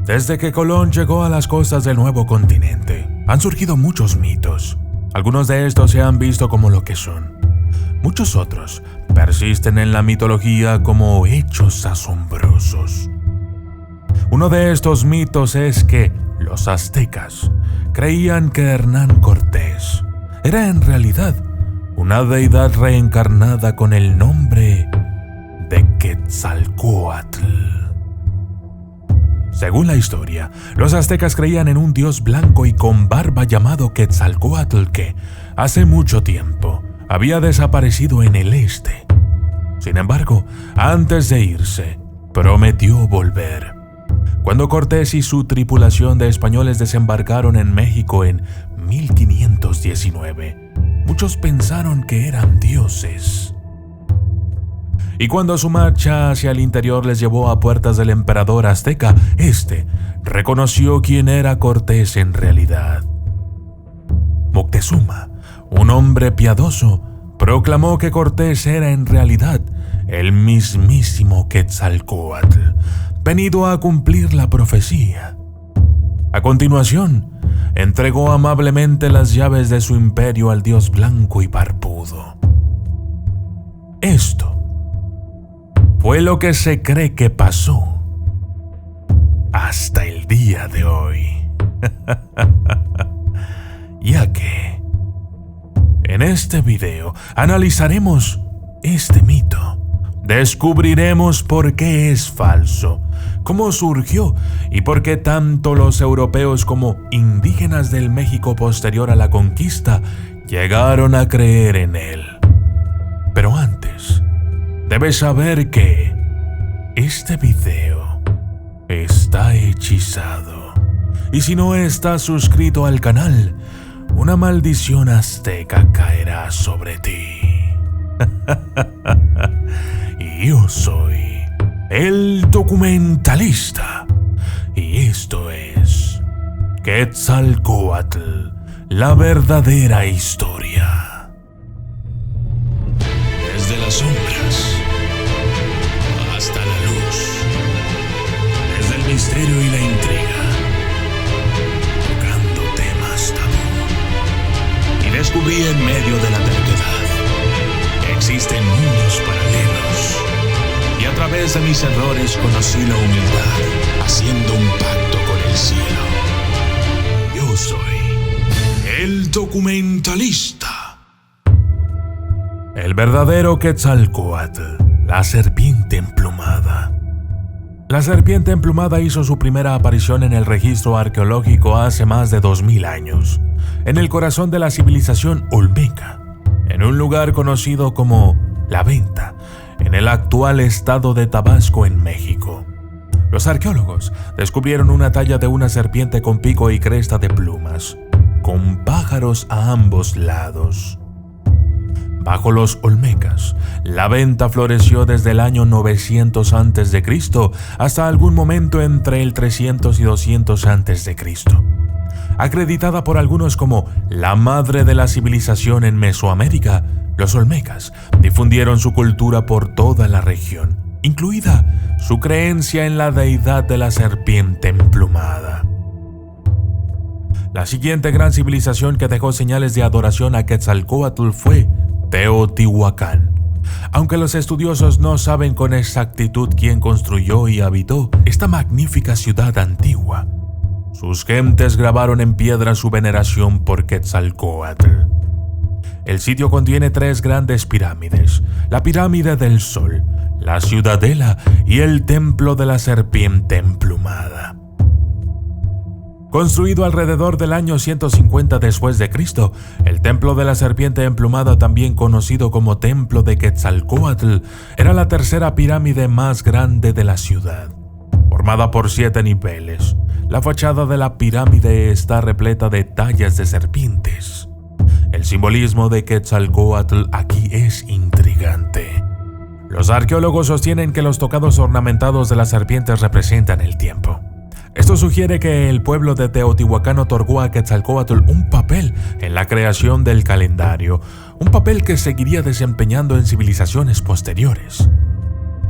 Desde que Colón llegó a las costas del nuevo continente, han surgido muchos mitos. Algunos de estos se han visto como lo que son. Muchos otros persisten en la mitología como hechos asombrosos. Uno de estos mitos es que los aztecas creían que Hernán Cortés era en realidad una deidad reencarnada con el nombre de Quetzalcóatl. Según la historia, los aztecas creían en un dios blanco y con barba llamado Quetzalcóatl que, hace mucho tiempo, había desaparecido en el este. Sin embargo, antes de irse, prometió volver. Cuando Cortés y su tripulación de españoles desembarcaron en México en 1519, muchos pensaron que eran dioses. Y cuando su marcha hacia el interior les llevó a puertas del emperador azteca, este reconoció quién era Cortés en realidad. Moctezuma, un hombre piadoso, proclamó que Cortés era en realidad el mismísimo Quetzalcóatl, venido a cumplir la profecía. A continuación, entregó amablemente las llaves de su imperio al dios blanco y barbudo. Esto fue lo que se cree que pasó hasta el día de hoy. Ya que en este video analizaremos este mito, descubriremos por qué es falso, cómo surgió y por qué tanto los europeos como indígenas del México posterior a la conquista llegaron a creer en él. Pero antes, debes saber que este video está hechizado. Y si no estás suscrito al canal, una maldición azteca caerá sobre ti. Y yo soy el documentalista. Y esto es Quetzalcóatl, la verdadera historia. Desde las sombras hasta la luz, desde el misterio y la intriga, tocando temas tabú. Y descubrí en medio de la terquedad que existen mundos paralelos. Y a través de mis errores conocí la humildad, haciendo un pacto con el cielo. Yo soy el documentalista. El verdadero Quetzalcóatl, la serpiente emplumada. La serpiente emplumada hizo su primera aparición en el registro arqueológico hace más de 2000 años, en el corazón de la civilización olmeca, en un lugar conocido como La Venta, en el actual estado de Tabasco, en México. Los arqueólogos descubrieron una talla de una serpiente con pico y cresta de plumas, con pájaros a ambos lados. Bajo los olmecas, la Venta floreció desde el año 900 a.C. hasta algún momento entre el 300 y 200 a.C. Acreditada por algunos como la madre de la civilización en Mesoamérica, los olmecas difundieron su cultura por toda la región, incluida su creencia en la deidad de la serpiente emplumada. La siguiente gran civilización que dejó señales de adoración a Quetzalcóatl fue Teotihuacán. Aunque los estudiosos no saben con exactitud quién construyó y habitó esta magnífica ciudad antigua, sus gentes grabaron en piedra su veneración por Quetzalcóatl. El sitio contiene 3 grandes pirámides: la pirámide del Sol, la ciudadela y el templo de la serpiente emplumada. Construido alrededor del año 150 después de Cristo, el templo de la serpiente emplumada, también conocido como Templo de Quetzalcóatl, era la tercera pirámide más grande de la ciudad, formada por 7 niveles. La fachada de la pirámide está repleta de tallas de serpientes. El simbolismo de Quetzalcóatl aquí es intrigante. Los arqueólogos sostienen que los tocados ornamentados de las serpientes representan el tiempo. Esto sugiere que el pueblo de Teotihuacán otorgó a Quetzalcóatl un papel en la creación del calendario, un papel que seguiría desempeñando en civilizaciones posteriores.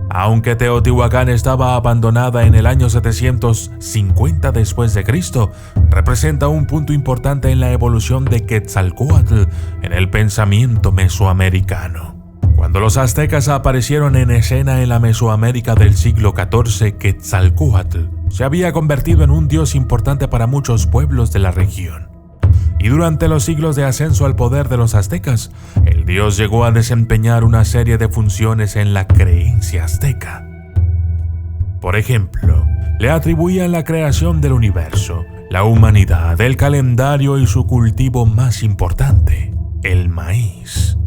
Aunque Teotihuacán estaba abandonada en el año 750 después de Cristo, representa un punto importante en la evolución de Quetzalcóatl en el pensamiento mesoamericano. Cuando los aztecas aparecieron en escena en la Mesoamérica del siglo XIV, Quetzalcóatl se había convertido en un dios importante para muchos pueblos de la región. Y durante los siglos de ascenso al poder de los aztecas, el dios llegó a desempeñar una serie de funciones en la creencia azteca. Por ejemplo, le atribuían la creación del universo, la humanidad, el calendario y su cultivo más importante, el maíz.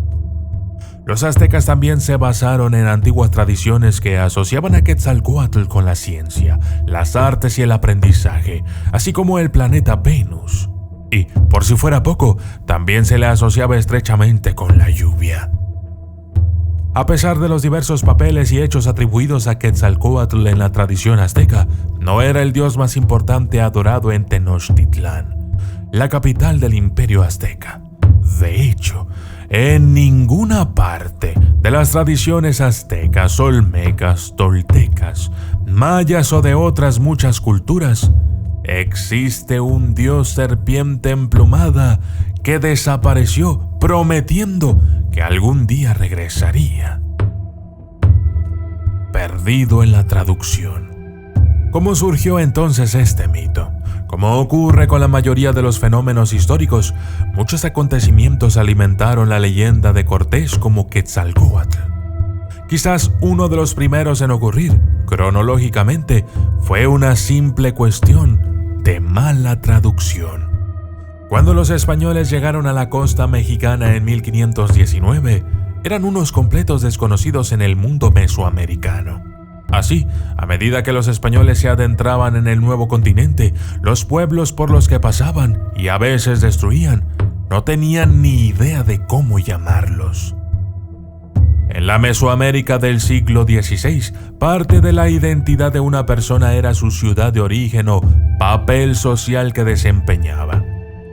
Los aztecas también se basaron en antiguas tradiciones que asociaban a Quetzalcóatl con la ciencia, las artes y el aprendizaje, así como el planeta Venus. Y, por si fuera poco, también se le asociaba estrechamente con la lluvia. A pesar de los diversos papeles y hechos atribuidos a Quetzalcóatl en la tradición azteca, no era el dios más importante adorado en Tenochtitlán, la capital del imperio azteca. De hecho, en ninguna parte de las tradiciones aztecas, olmecas, toltecas, mayas o de otras muchas culturas, existe un dios serpiente emplumada que desapareció prometiendo que algún día regresaría. Perdido en la traducción. ¿Cómo surgió entonces este mito? Como ocurre con la mayoría de los fenómenos históricos, muchos acontecimientos alimentaron la leyenda de Cortés como Quetzalcóatl. Quizás uno de los primeros en ocurrir, cronológicamente, fue una simple cuestión de mala traducción. Cuando los españoles llegaron a la costa mexicana en 1519, eran unos completos desconocidos en el mundo mesoamericano. Así, a medida que los españoles se adentraban en el nuevo continente, los pueblos por los que pasaban y a veces destruían, no tenían ni idea de cómo llamarlos. En la Mesoamérica del siglo XVI, parte de la identidad de una persona era su ciudad de origen o papel social que desempeñaba.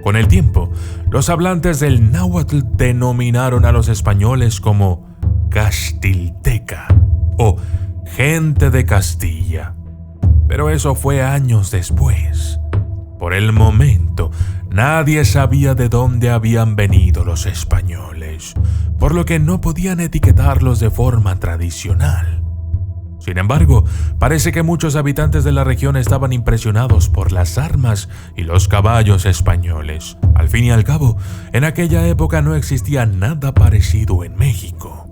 Con el tiempo, los hablantes del náhuatl denominaron a los españoles como castilteca o gente de Castilla. Pero eso fue años después. Por el momento, nadie sabía de dónde habían venido los españoles, por lo que no podían etiquetarlos de forma tradicional. Sin embargo, parece que muchos habitantes de la región estaban impresionados por las armas y los caballos españoles. Al fin y al cabo, en aquella época no existía nada parecido en México.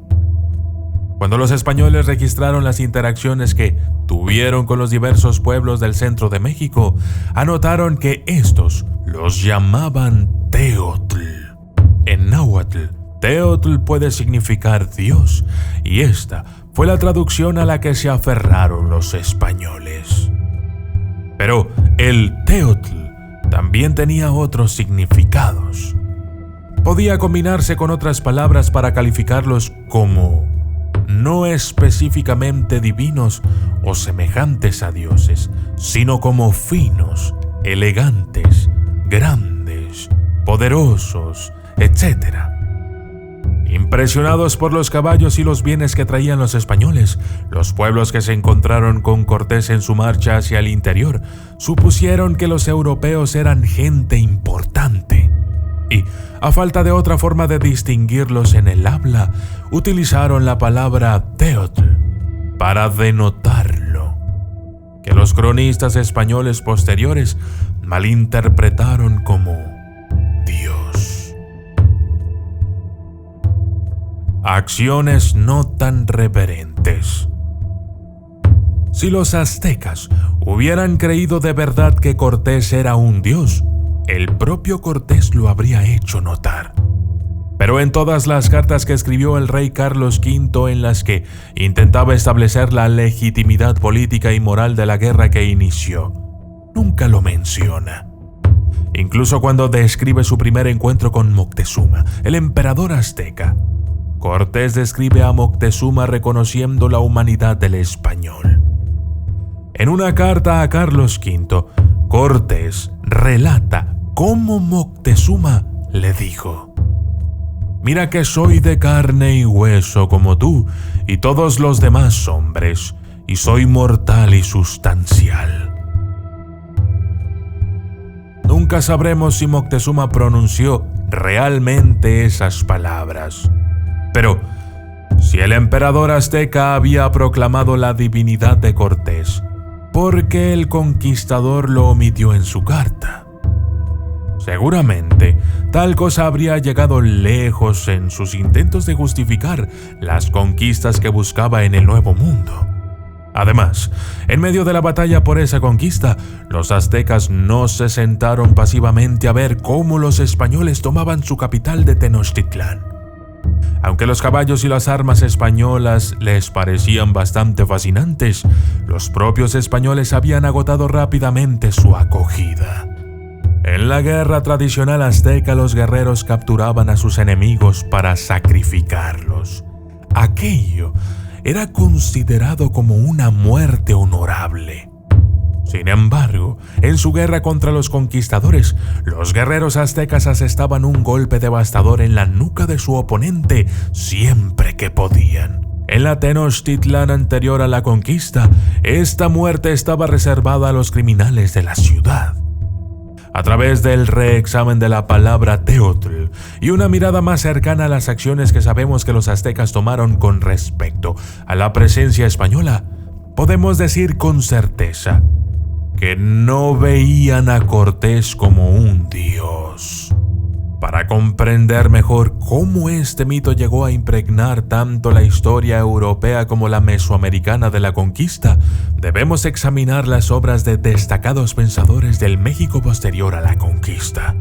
Cuando los españoles registraron las interacciones que tuvieron con los diversos pueblos del centro de México, anotaron que estos los llamaban Teotl. En náhuatl, Teotl puede significar Dios, y esta fue la traducción a la que se aferraron los españoles. Pero el Teotl también tenía otros significados. Podía combinarse con otras palabras para calificarlos como no específicamente divinos o semejantes a dioses, sino como finos, elegantes, grandes, poderosos, etc. Impresionados por los caballos y los bienes que traían los españoles, los pueblos que se encontraron con Cortés en su marcha hacia el interior supusieron que los europeos eran gente importante. Y, a falta de otra forma de distinguirlos en el habla, utilizaron la palabra Teotl para denotarlo, que los cronistas españoles posteriores malinterpretaron como Dios. Acciones no tan reverentes. Si los aztecas hubieran creído de verdad que Cortés era un dios, el propio Cortés lo habría hecho notar. Pero en todas las cartas que escribió el rey Carlos V en las que intentaba establecer la legitimidad política y moral de la guerra que inició, nunca lo menciona. Incluso cuando describe su primer encuentro con Moctezuma, el emperador azteca, Cortés describe a Moctezuma reconociendo la humanidad del español. En una carta a Carlos V, Cortés relata cómo Moctezuma le dijo: «Mira que soy de carne y hueso como tú, y todos los demás hombres, y soy mortal y sustancial. Nunca sabremos si Moctezuma pronunció realmente esas palabras. Pero, si el emperador azteca había proclamado la divinidad de Cortés, ¿por qué el conquistador lo omitió en su carta? Seguramente, tal cosa habría llegado lejos en sus intentos de justificar las conquistas que buscaba en el Nuevo Mundo. Además, en medio de la batalla por esa conquista, los aztecas no se sentaron pasivamente a ver cómo los españoles tomaban su capital de Tenochtitlán. Aunque los caballos y las armas españolas les parecían bastante fascinantes, los propios españoles habían agotado rápidamente su acogida. En la guerra tradicional azteca, los guerreros capturaban a sus enemigos para sacrificarlos. Aquello era considerado como una muerte honorable. Sin embargo, en su guerra contra los conquistadores, los guerreros aztecas asestaban un golpe devastador en la nuca de su oponente siempre que podían. En la Tenochtitlán anterior a la conquista, esta muerte estaba reservada a los criminales de la ciudad. A través del reexamen de la palabra Teotl y una mirada más cercana a las acciones que sabemos que los aztecas tomaron con respecto a la presencia española, podemos decir con certeza que no veían a Cortés como un dios. Para comprender mejor cómo este mito llegó a impregnar tanto la historia europea como la mesoamericana de la conquista, debemos examinar las obras de destacados pensadores del México posterior a la conquista.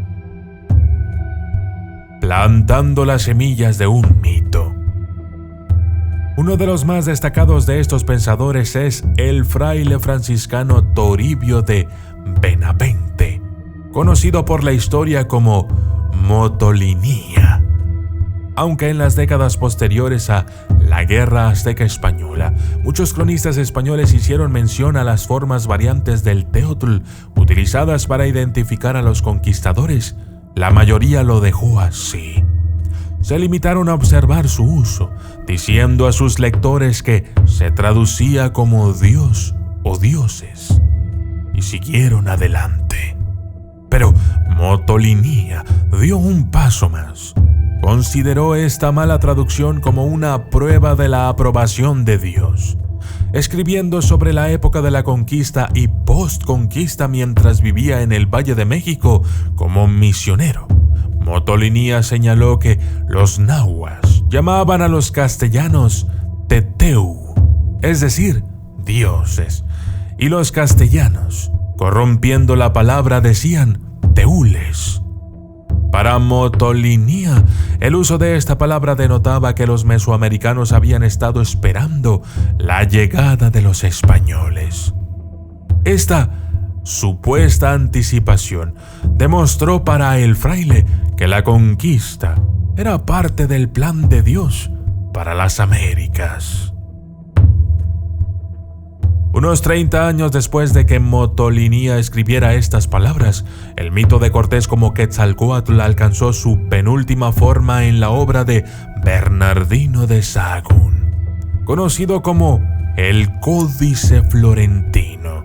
Plantando las semillas de un mito. Uno de los más destacados de estos pensadores es el fraile franciscano Toribio de Benavente, conocido por la historia como Motolinía. Aunque en las décadas posteriores a la Guerra Azteca Española, muchos cronistas españoles hicieron mención a las formas variantes del Teotl utilizadas para identificar a los conquistadores, la mayoría lo dejó así. Se limitaron a observar su uso, diciendo a sus lectores que se traducía como Dios o dioses, y siguieron adelante. Pero Motolinía dio un paso más. Consideró esta mala traducción como una prueba de la aprobación de Dios. Escribiendo sobre la época de la conquista y post-conquista mientras vivía en el Valle de México como misionero, Motolinía señaló que los nahuas llamaban a los castellanos Teteu, es decir, dioses, y los castellanos, corrompiendo la palabra, decían teules. Para Motolinía, el uso de esta palabra denotaba que los mesoamericanos habían estado esperando la llegada de los españoles. Esta supuesta anticipación demostró para el fraile que la conquista era parte del plan de Dios para las Américas. Unos 30 años después de que Motolinía escribiera estas palabras, el mito de Cortés como Quetzalcóatl alcanzó su penúltima forma en la obra de Bernardino de Sahagún, conocido como el Códice Florentino.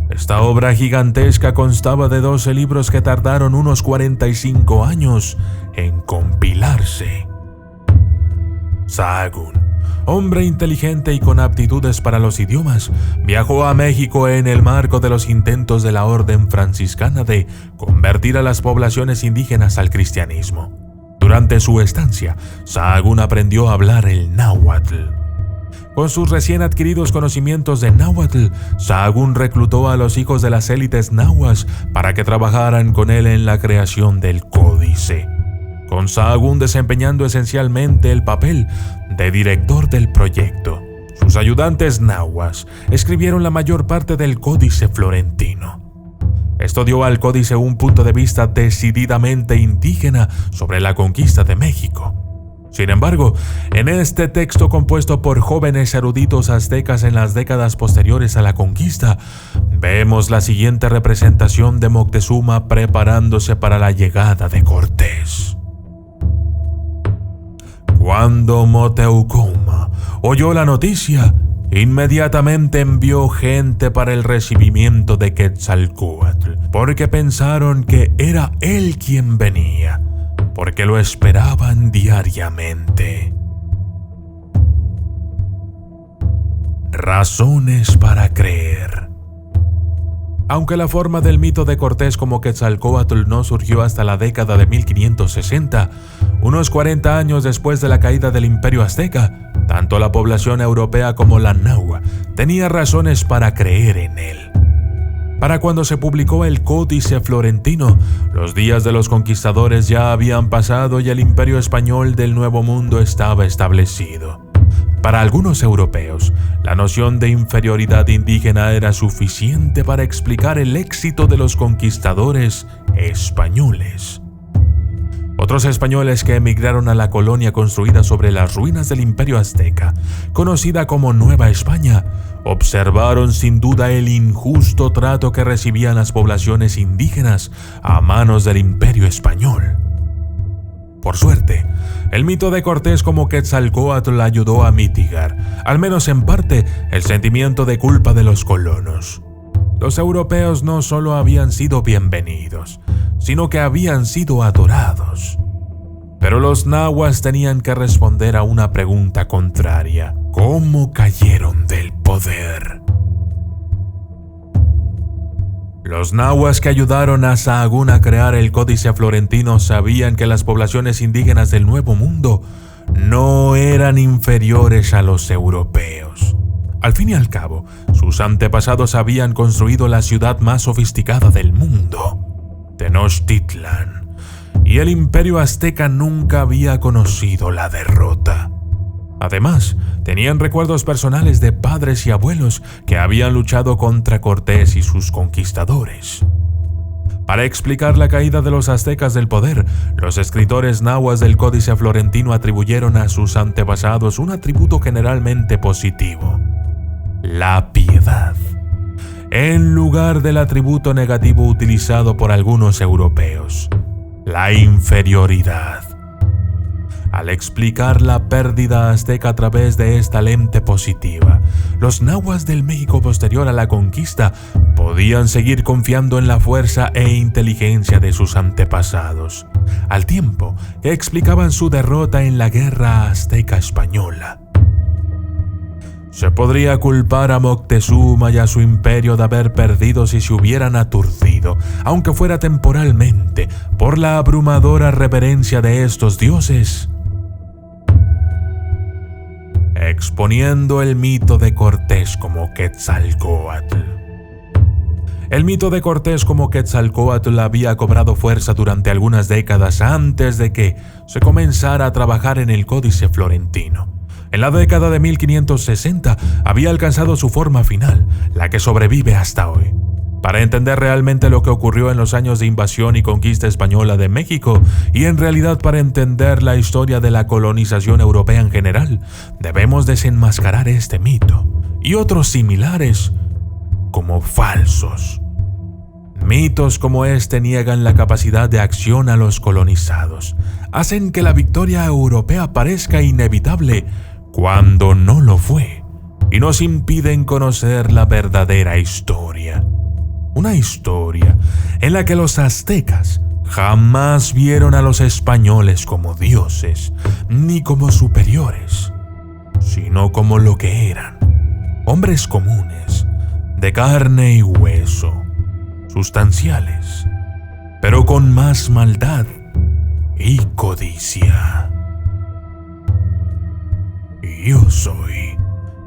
Esta obra gigantesca constaba de 12 libros que tardaron unos 45 años en compilarse. Sahagún, hombre inteligente y con aptitudes para los idiomas, viajó a México en el marco de los intentos de la orden franciscana de convertir a las poblaciones indígenas al cristianismo. Durante su estancia, Sahagún aprendió a hablar el náhuatl. Con sus recién adquiridos conocimientos de náhuatl, Sahagún reclutó a los hijos de las élites nahuas para que trabajaran con él en la creación del códice, con Sahagún desempeñando esencialmente el papel de director del proyecto. Sus ayudantes nahuas escribieron la mayor parte del Códice Florentino. Esto dio al códice un punto de vista decididamente indígena sobre la conquista de México. Sin embargo, en este texto compuesto por jóvenes eruditos aztecas en las décadas posteriores a la conquista, vemos la siguiente representación de Moctezuma preparándose para la llegada de Cortés. Cuando Moteucoma, oyó la noticia, inmediatamente envió gente para el recibimiento de Quetzalcóatl, porque pensaron que era él quien venía, porque lo esperaban diariamente. Razones para creer. Aunque la forma del mito de Cortés como Quetzalcóatl no surgió hasta la década de 1560, unos 40 años después de la caída del Imperio Azteca, tanto la población europea como la náhuatl tenía razones para creer en él. Para cuando se publicó el Códice Florentino, los días de los conquistadores ya habían pasado y el Imperio Español del Nuevo Mundo estaba establecido. Para algunos europeos, la noción de inferioridad indígena era suficiente para explicar el éxito de los conquistadores españoles. Otros españoles que emigraron a la colonia construida sobre las ruinas del Imperio Azteca, conocida como Nueva España, observaron sin duda el injusto trato que recibían las poblaciones indígenas a manos del Imperio Español. Por suerte, el mito de Cortés como Quetzalcóatl ayudó a mitigar, al menos en parte, el sentimiento de culpa de los colonos. Los europeos no solo habían sido bienvenidos, sino que habían sido adorados. Pero los nahuas tenían que responder a una pregunta contraria: ¿cómo cayeron del poder? Los nahuas que ayudaron a Sahagún a crear el Códice Florentino sabían que las poblaciones indígenas del Nuevo Mundo no eran inferiores a los europeos. Al fin y al cabo, sus antepasados habían construido la ciudad más sofisticada del mundo, Tenochtitlan, y el Imperio Azteca nunca había conocido la derrota. Además, tenían recuerdos personales de padres y abuelos que habían luchado contra Cortés y sus conquistadores. Para explicar la caída de los aztecas del poder, los escritores nahuas del Códice Florentino atribuyeron a sus antepasados un atributo generalmente positivo: la piedad, en lugar del atributo negativo utilizado por algunos europeos, la inferioridad. Al explicar la pérdida azteca a través de esta lente positiva, los nahuas del México posterior a la conquista podían seguir confiando en la fuerza e inteligencia de sus antepasados, al tiempo que explicaban su derrota en la guerra azteca española. Se podría culpar a Moctezuma y a su imperio de haber perdido si se hubieran aturdido, aunque fuera temporalmente, por la abrumadora reverencia de estos dioses, exponiendo el mito de Cortés como Quetzalcóatl. El mito de Cortés como Quetzalcóatl había cobrado fuerza durante algunas décadas antes de que se comenzara a trabajar en el Códice Florentino. En la década de 1560 había alcanzado su forma final, la que sobrevive hasta hoy. Para entender realmente lo que ocurrió en los años de invasión y conquista española de México, y en realidad para entender la historia de la colonización europea en general, debemos desenmascarar este mito y otros similares como falsos. Mitos como este niegan la capacidad de acción a los colonizados, hacen que la victoria europea parezca inevitable cuando no lo fue, y nos impiden conocer la verdadera historia. Una historia en la que los aztecas jamás vieron a los españoles como dioses, ni como superiores, sino como lo que eran: hombres comunes, de carne y hueso, sustanciales, pero con más maldad y codicia. Yo soy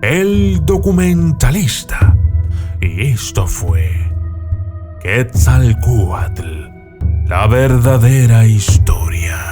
el documentalista, y esto fue Quetzalcóatl, la verdadera historia.